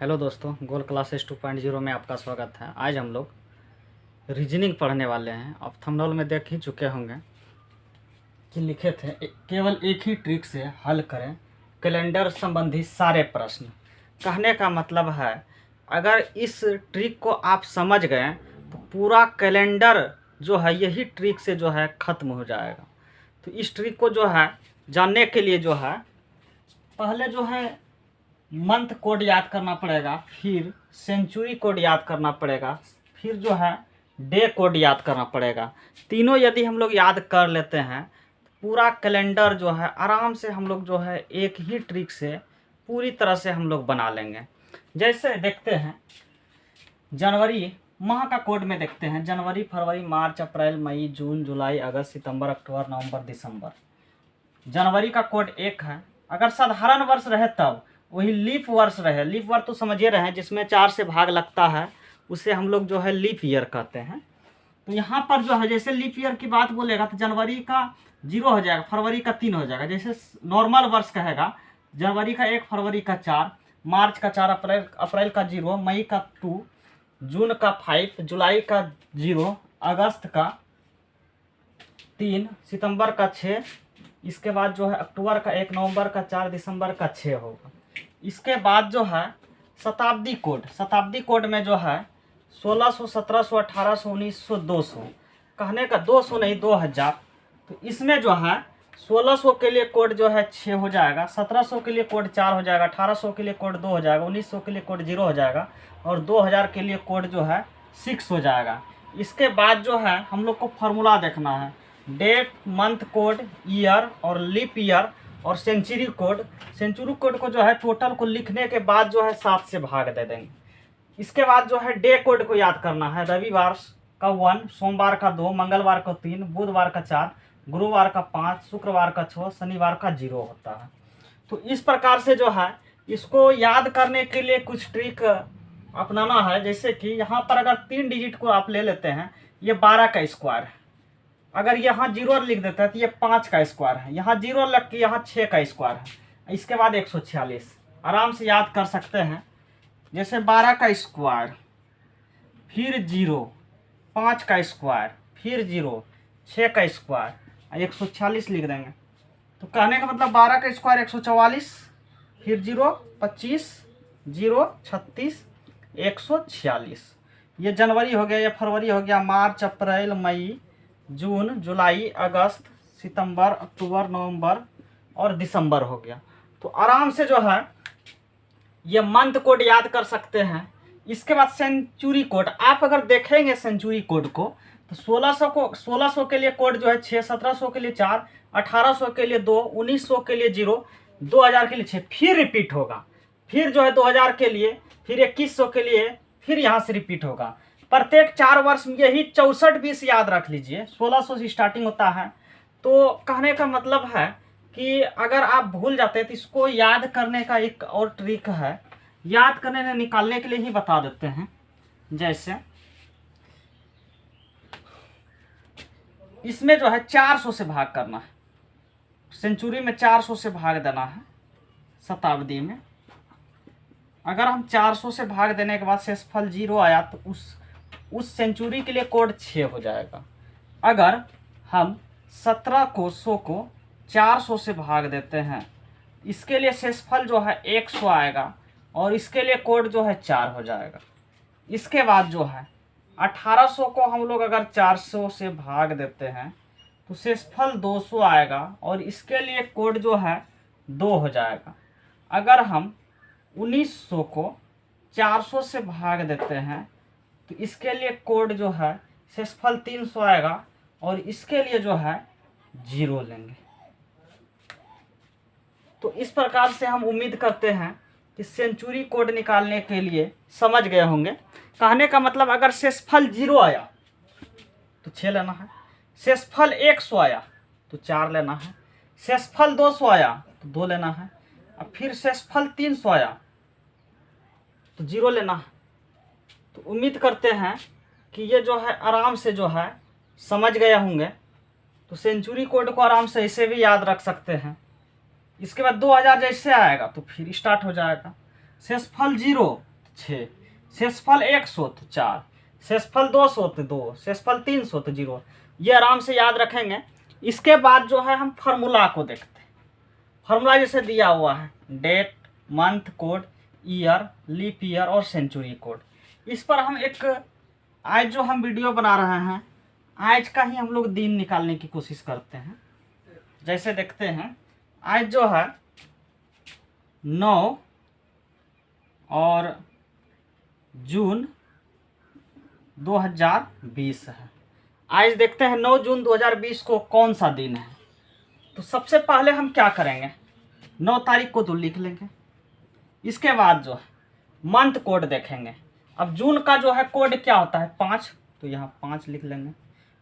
Hello दोस्तों, गोल classes 2.0 में आपका स्वागत है। आज हम लोग रीजनिंग पढ़ने वाले हैं। आप थंबनेल में देख ही चुके होंगे कि लिखे थे केवल एक ही ट्रिक से हल करें कैलेंडर संबंधी सारे प्रश्न। कहने का मतलब है, अगर इस ट्रिक को आप समझ गए तो पूरा कैलेंडर जो है यही ट्रिक से जो है ख़त्म हो जाएगा। तो इस ट्रिक को जो है जानने के लिए जो है पहले जो है मंथ कोड याद करना पड़ेगा, फिर सेंचुरी कोड याद करना पड़ेगा, फिर जो है डे कोड याद करना पड़ेगा। तीनों यदि हम लोग याद कर लेते हैं तो पूरा कैलेंडर जो है आराम से हम लोग जो है एक ही ट्रिक से पूरी तरह से हम लोग बना लेंगे। जैसे देखते हैं जनवरी माह का कोड में देखते हैं, जनवरी, फरवरी, मार्च, अप्रैल, मई, जून, जुलाई, अगस्त, सितंबर, अक्टूबर, नवंबर, दिसंबर। जनवरी का कोड 1 है। अगर साधारण वर्ष रहे तब वही लीप वर्ष रहे, लीप वर्ष तो समझिए रहे हैं जिसमें 4 से भाग लगता है, उसे हम लोग जो है लीप ईयर कहते हैं। तो यहाँ पर जो है जैसे लीप ईयर की बात बोलेगा तो जनवरी का 0 हो जाएगा, फरवरी का 3 हो जाएगा। जैसे नॉर्मल वर्ष कहेगा जनवरी का 1, फरवरी का 4, मार्च का 4, अप्रैल का 0, मई का 2, जून का 5, जुलाई का 0, अगस्त का 3, सितंबर का 6, इसके बाद जो है अक्टूबर का 1, नवंबर का 4, दिसंबर का 6 होगा। इसके बाद जो है शताब्दी कोड, शताब्दी कोड में जो है 1600, 1700, 1800, 1900, 200। कहने का 200 नहीं 2000। तो इसमें जो है 1600 के लिए कोड जो है 6 हो जाएगा, 1700 के लिए कोड 4 हो जाएगा, 1800 के लिए कोड 2 हो जाएगा, 1900 के लिए कोड 0 हो जाएगा और 2000 के लिए कोड जो है 6 हो जाएगा। इसके बाद जो है हम लोग को फार्मूला देखना है, डेट, मंथ कोड, ईयर और लीप ईयर और सेंचुरी कोड। सेंचुरी कोड को जो है टोटल को लिखने के बाद जो है 7 से भाग दे देंगे। इसके बाद जो है डे कोड को याद करना है, रविवार का 1, सोमवार का 2, मंगलवार का 3, बुधवार का 4, गुरुवार का 5, शुक्रवार का 6, शनिवार का 0 होता है। तो इस प्रकार से जो है इसको याद करने के लिए कुछ ट्रिक अपनाना है। जैसे कि यहाँ पर अगर 3 डिजिट को आप ले लेते हैं, ये 12 का स्क्वायर है। अगर यहाँ 0 लिख देता है तो ये 5 का स्क्वायर है, यहाँ 0 लग के यहाँ 6 का स्क्वायर है, इसके बाद 146 आराम से याद कर सकते हैं। जैसे 12 का स्क्वायर, फिर 0, 5 का स्क्वायर, फिर 0, 6 का स्क्वायर, 146 लिख देंगे। तो कहने का मतलब 12 का स्क्वायर 144, फिर 0, 25, 0, 36, 146। ये जनवरी हो गया, ये फरवरी हो गया, मार्च, अप्रैल, मई, जून, जुलाई, अगस्त, सितंबर, अक्टूबर, नवंबर और दिसंबर हो गया। तो आराम से जो है ये मंथ कोड याद कर सकते हैं। इसके बाद सेंचुरी कोड, आप अगर देखेंगे सेंचुरी कोड को तो 1600 के लिए कोड जो है 6, 1700 के लिए 4, 1800 के लिए 2, 1900 के लिए 0, 2000 के लिए 6, फिर रिपीट होगा, फिर जो है 2000 के लिए, फिर 2100 के लिए, फिर यहाँ से रिपीट होगा। प्रत्येक 4 वर्ष में यही 64-20 याद रख लीजिए, 1600 से स्टार्टिंग होता है। तो कहने का मतलब है कि अगर आप भूल जाते हैं तो इसको याद करने का एक और ट्रिक है, याद करने में निकालने के लिए ही बता देते हैं। जैसे इसमें जो है 400 से भाग करना है, सेंचुरी में 400 से भाग देना है, शताब्दी में अगर हम 400 से भाग देने के बाद शेषफल 0 आया तो उस सेंचुरी के लिए कोड 6 हो जाएगा। अगर हम 1700 को 400 से भाग देते हैं, इसके लिए शेषफल जो है 100 आएगा और इसके लिए कोड जो है 4 हो जाएगा। इसके बाद जो है 1800 को हम लोग अगर 400 से भाग देते हैं तो शेषफल 200 आएगा और इसके लिए कोड जो है 2 हो जाएगा। अगर हम 1900 को 400 से भाग देते हैं तो इसके लिए कोड जो है शेषफल 300 आएगा और इसके लिए जो है 0 लेंगे। तो इस प्रकार से हम उम्मीद करते हैं कि सेंचुरी कोड निकालने के लिए समझ गए होंगे। कहने का मतलब अगर शेषफल 0 आया तो 6 लेना है, शेषफल 100 आया तो 4 लेना है, शेषफल 200 आया तो 2 लेना है, और फिर शेषफल 300 आया तो 0 लेना है। तो उम्मीद करते हैं कि ये जो है आराम से जो है समझ गए होंगे। तो सेंचुरी कोड को आराम से ऐसे भी याद रख सकते हैं। इसके बाद 2000 जैसे आएगा तो फिर स्टार्ट हो जाएगा, शेषफल 0 6, शेषफल 100 तो 4, शेषफल 200 तो 2, शेषफल 300 तो 0। ये आराम से याद रखेंगे। इसके बाद जो है हम फार्मूला को देखते हैं। फार्मूला जैसे दिया हुआ है date, month code, year, leap year और सेंचुरी कोड। इस पर हम एक आज जो हम वीडियो बना रहे हैं, आज का ही हम लोग दिन निकालने की कोशिश करते हैं। जैसे देखते हैं, आज जो है 9 और जून 2020 है। आज देखते हैं 9 जून 2020 को कौन सा दिन है। तो सबसे पहले हम क्या करेंगे, 9 तारीख को तो लिख लेंगे। इसके बाद जो है मंथ कोड देखेंगे। अब जून का जो है कोड क्या होता है 5, तो यहाँ 5 लिख लेंगे।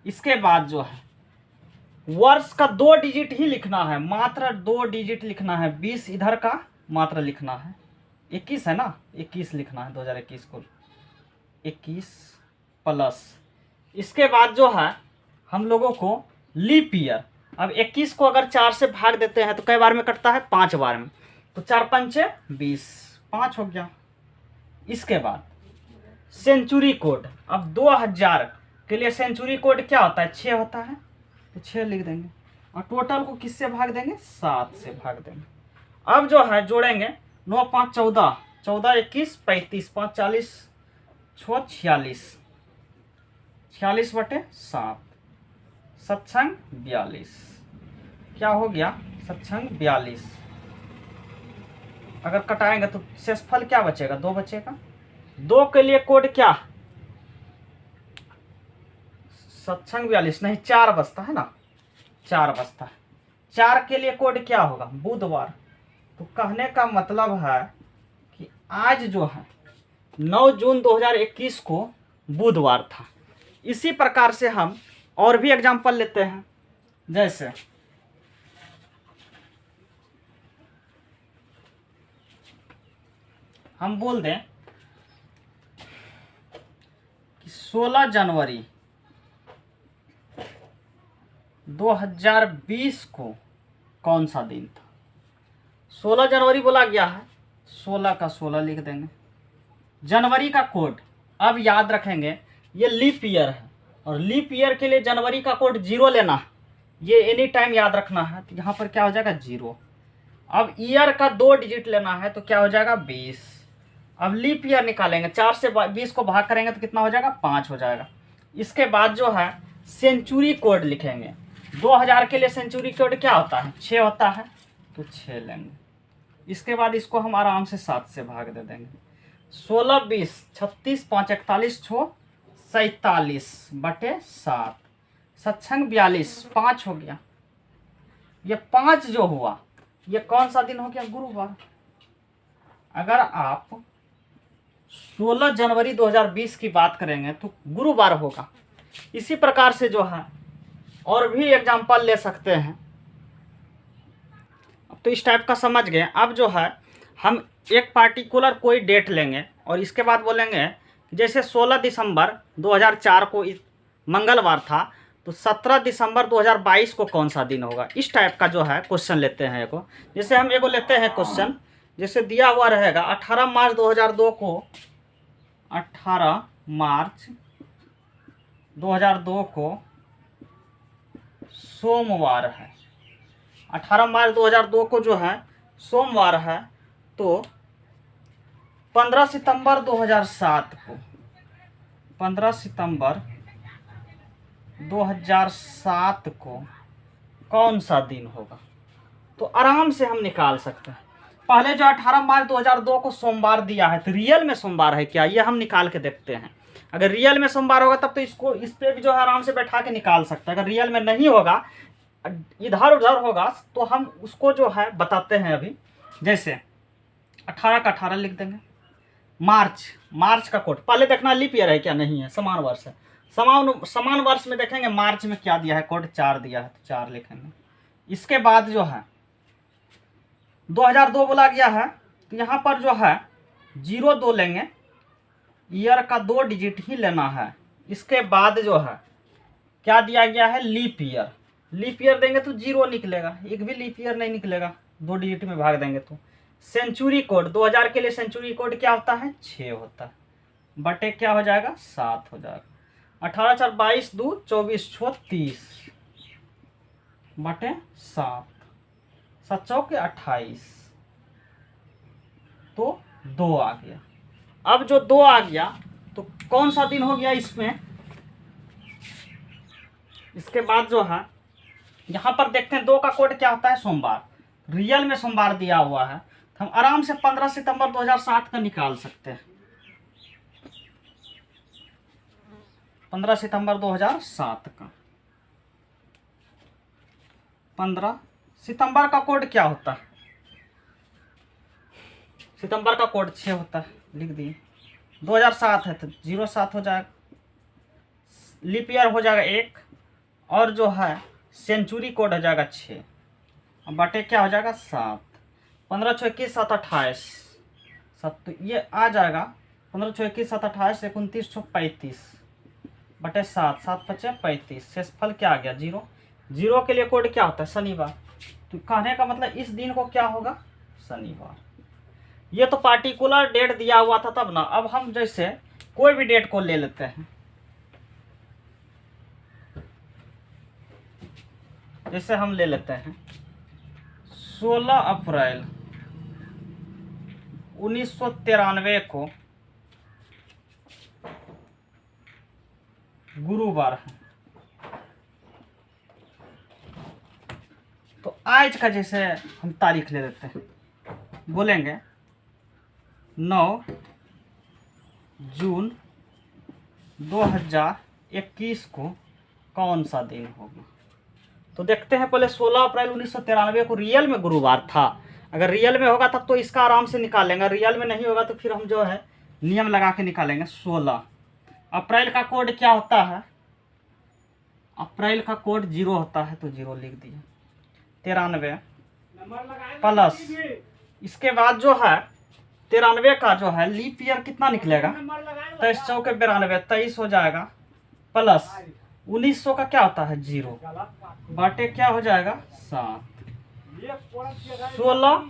इसके बाद जो है वर्ष का 2 डिजिट ही लिखना है, मात्र 2 डिजिट लिखना है। 20 इधर का मात्र लिखना है, 21 है ना, 21 लिखना है 2021 को, 21 प्लस। इसके बाद जो है हम लोगों को लीप ईयर। अब 21 को अगर 4 से भाग देते हैं तो कई बार में कटता है, 5 बार में। तो 4 पंचे 20, 5 हो गया। इसके बाद सेंचुरी कोड। अब 2000 के लिए सेंचुरी कोड क्या होता है, 6 होता है, तो 6 लिख देंगे। और टोटल को किससे भाग देंगे, 7 से भाग देंगे। अब जो है जोड़ेंगे 9 5 14, 14 21 35, 5 40, 6 46, 46 बटे 7, सत्संग 42। क्या हो गया, सत्संग 42। अगर कटाएंगे तो शेषफल क्या बचेगा, 2 बचेगा। 2 के लिए कोड क्या, सत्संग 42 नहीं, 4 बचता है ना, 4 बचता है। 4 के लिए कोड क्या होगा, बुधवार। तो कहने का मतलब है कि आज जो है 9 जून 2021 को बुधवार था। इसी प्रकार से हम और भी एग्जाम्पल लेते हैं। जैसे हम बोल दें कि 16 जनवरी 2020 को कौन सा दिन था। 16 जनवरी बोला गया है, 16 का 16 लिख देंगे। जनवरी का कोड अब याद रखेंगे, ये लीप ईयर है और लीप ईयर के लिए जनवरी का कोड 0 लेना है, ये एनी टाइम याद रखना है। तो यहाँ पर क्या हो जाएगा 0। अब ईयर का 2 डिजिट लेना है तो क्या हो जाएगा 20। अब लीप ईयर निकालेंगे, 4 से 20 को भाग करेंगे तो कितना हो जाएगा, 5 हो जाएगा। इसके बाद जो है सेंचुरी कोड लिखेंगे। 2000 के लिए सेंचुरी कोड क्या होता है, 6 होता है, तो 6 लेंगे। इसके बाद इसको हम आराम से 7 से भाग दे देंगे। 16 20 36 5 41 6 47 बटे 7, सत्संग 42, 5 हो गया। ये 5 जो हुआ ये कौन सा दिन हो गया, गुरुवार। अगर आप 16 जनवरी 2020 की बात करेंगे तो गुरुवार होगा। इसी प्रकार से जो है और भी एग्जाम्पल ले सकते हैं। अब तो इस टाइप का समझ गए। अब जो है हम एक पार्टिकुलर कोई डेट लेंगे और इसके बाद बोलेंगे जैसे 16 दिसंबर 2004 को मंगलवार था, तो 17 दिसंबर 2022 को कौन सा दिन होगा। इस टाइप का जो है क्वेश्चन लेते हैं एगो। जैसे हम एगो लेते हैं क्वेश्चन, जैसे दिया हुआ रहेगा 18 मार्च 2002 को, 18 मार्च 2002 को सोमवार है। 18 मार्च 2002 को जो है सोमवार है। तो 15 सितंबर 2007 को, 15 सितंबर 2007 को कौन सा दिन होगा। तो आराम से हम निकाल सकते हैं। पहले जो 18 मार्च 2002 को सोमवार दिया है, तो रियल में सोमवार है क्या, ये हम निकाल के देखते हैं। अगर रियल में सोमवार होगा तब तो इसको इस पे भी जो है आराम से बैठा के निकाल सकते हैं। अगर रियल में नहीं होगा, इधर उधर होगा, तो हम उसको जो है बताते हैं अभी। जैसे 18 का 18 लिख देंगे। मार्च का कोड पहले देखना लीप ईयर है क्या, नहीं है, समान वर्ष है। समान वर्ष में देखेंगे मार्च में क्या दिया है, कोड 4 दिया है, तो 4 लिखेंगे। इसके बाद जो है 2002 बोला गया है, तो यहाँ पर जो है 02 लेंगे, ईयर का 2 डिजिट ही लेना है। इसके बाद जो है क्या दिया गया है, लीप ईयर। लीप ईयर देंगे तो 0 निकलेगा, एक भी लीप ईयर नहीं निकलेगा, 2 डिजिट में भाग देंगे तो। सेंचुरी कोड 2000 के लिए सेंचुरी कोड क्या होता है 6 होता है, बटे क्या हो जाएगा 7 हो जाएगा। 18 4 22 2 24 6 30 बटे 7, 7 चौके 28, तो 2 आ गया। अब जो 2 आ गया तो कौन सा दिन हो गया इसमें, इसके बाद जो है यहाँ पर देखते हैं 2 का कोड क्या होता है सोमवार, रियल में सोमवार दिया हुआ है तो हम आराम से 15 सितंबर 2007 का निकाल सकते हैं। 15 सितंबर 2007 का, 15 सितंबर का कोड क्या होता है, सितंबर का कोड 6 होता है, लिख दिए। 2007 है तो 07 हो जाएगा, लीप ईयर हो जाएगा 1, और जो है सेंचुरी कोड हो जाएगा 6, अब बटे क्या हो जाएगा 7। 15 6 21 7 28 7, तो ये आ जाएगा 15 6 21 7 28 29 6 35 बटे 7, 7 5 35, शेषफल क्या आ गया 0। 0 के लिए कोड क्या होता है शनिवार, तो कहने का मतलब इस दिन को क्या होगा शनिवार। ये तो पार्टिकुलर डेट दिया हुआ था तब ना, अब हम जैसे कोई भी डेट को ले लेते हैं, जैसे हम ले लेते हैं 16 अप्रैल 1993 को गुरुवार है, तो आज का जैसे हम तारीख ले लेते हैं, बोलेंगे 9 जून 2021 को कौन सा दिन होगा। तो देखते हैं पहले 16 अप्रैल 1993 को रियल में गुरुवार था, अगर रियल में होगा तब तो इसका आराम से निकालेंगे, रियल में नहीं होगा तो फिर हम जो है नियम लगा के निकालेंगे। 16 अप्रैल का कोड क्या होता है, अप्रैल का कोड 0 होता है तो 0 लिख दिया। 93 प्लस इसके बाद जो है 93 का जो है लीप ईयर कितना निकलेगा 23 चौके 92 23 हो जाएगा, प्लस 1900 का क्या होता है 0 बाटे क्या हो जाएगा 7। 16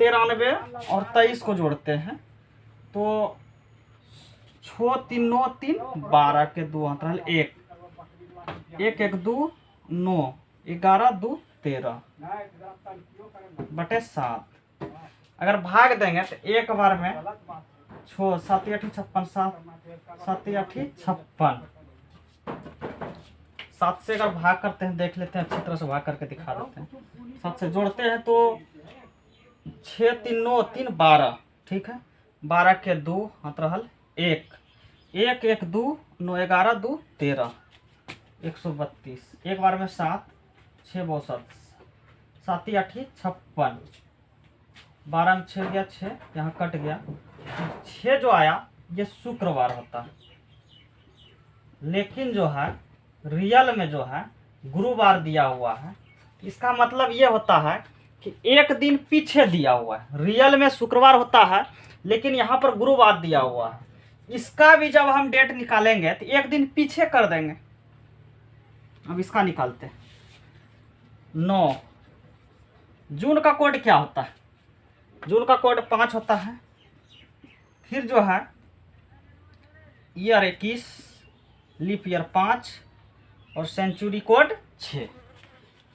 93 और 23 को जोड़ते हैं तो 6 3 9 3 12 के 2 हाथ रहल 1 1 1 2 9 11 2 13 बटे 7। अगर भाग देंगे तो एक बार में 6 7 8 56 7 8 56 7 से अगर भाग करते हैं देख लेते हैं, अच्छी तरह से भाग करके दिखा देते हैं। 7 से जोड़ते हैं तो 6 3 9 3 12, ठीक है 12 के 2 हाथ रहल 1 1 1 2 9 11 2 13 132, एक बार में 7 6 62 7 8 56 12 में 6 गया 6 यहाँ कट गया 6 जो आया ये शुक्रवार होता है, लेकिन जो है रियल में जो है गुरुवार दिया हुआ है। इसका मतलब ये होता है कि एक दिन पीछे दिया हुआ है, रियल में शुक्रवार होता है लेकिन यहाँ पर गुरुवार दिया हुआ है। इसका भी जब हम डेट निकालेंगे तो एक दिन पीछे कर देंगे। अब इसका निकालते हैं 9 जून का कोड क्या होता है, जून का कोड 5 होता है, फिर जो है ईयर 21 लीप ईयर 5 और सेंचुरी कोड 6,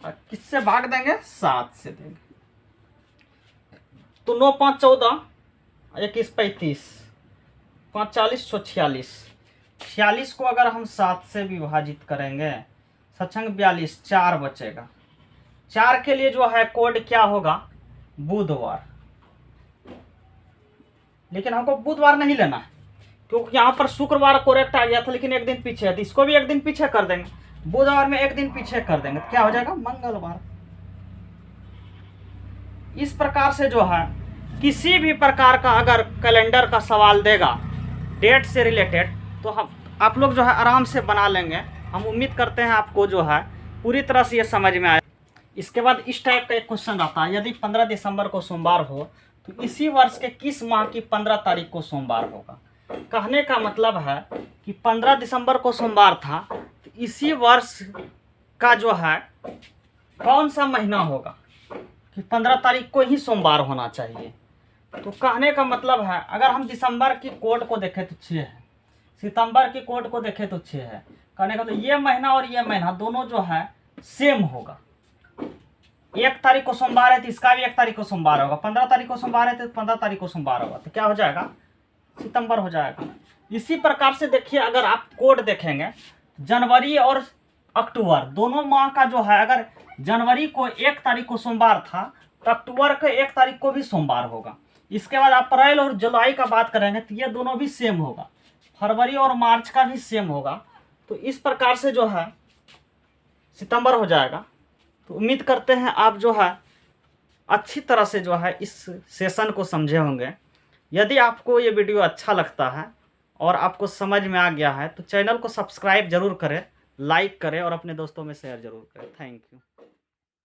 और किससे भाग देंगे 7 से देंगे तो 9 5 14 21 35 5 40 46 46 को अगर हम 7 से विभाजित करेंगे सत्संग 42 4 बचेगा। 4 के लिए जो है कोड क्या होगा बुधवार, लेकिन हमको बुधवार नहीं लेना है क्योंकि यहाँ पर शुक्रवार करेक्ट आ गया था लेकिन एक दिन पीछे है, तो इसको भी एक दिन पीछे कर देंगे, बुधवार में एक दिन पीछे कर देंगे तो क्या हो जाएगा मंगलवार। इस प्रकार से जो है किसी भी प्रकार का अगर कैलेंडर का सवाल देगा डेट से रिलेटेड तो हम आप लोग जो है आराम से बना लेंगे। हम उम्मीद करते हैं आपको जो है पूरी तरह से ये समझ में आए। इसके बाद इस टाइप का एक क्वेश्चन आता है, यदि 15 दिसंबर को सोमवार हो तो इसी वर्ष के किस माह की 15 तारीख को सोमवार होगा। कहने का मतलब है कि 15 दिसंबर को सोमवार था तो इसी वर्ष का जो है कौन सा महीना होगा कि 15 तारीख को ही सोमवार होना चाहिए। तो कहने का मतलब है, अगर हम दिसंबर की कोड को देखें तो 6 है, सितंबर की कोड को देखें तो 6 है। कहने का तो ये महीना और ये महीना दोनों जो है सेम होगा। 1 तारीख को सोमवार है तो इसका भी 1 तारीख को सोमवार होगा, 15 तारीख को सोमवार है तो 15 तारीख को सोमवार होगा, तो क्या हो जाएगा, सितंबर हो जाएगा। इसी प्रकार से देखिए, अगर आप कोड देखेंगे जनवरी और अक्टूबर दोनों माह का जो है, अगर जनवरी को 1 तारीख को सोमवार था तो अक्टूबर के 1 तारीख को भी सोमवार होगा। इसके बाद अप्रैल और जुलाई का बात करेंगे तो ये दोनों भी सेम होगा, फरवरी और मार्च का भी सेम होगा। तो इस प्रकार से जो है सितंबर हो जाएगा। तो उम्मीद करते हैं आप जो है अच्छी तरह से जो है इस सेशन को समझे होंगे। यदि आपको ये वीडियो अच्छा लगता है और आपको समझ में आ गया है तो चैनल को सब्सक्राइब जरूर करें, लाइक करें और अपने दोस्तों में शेयर जरूर करें। Thank you.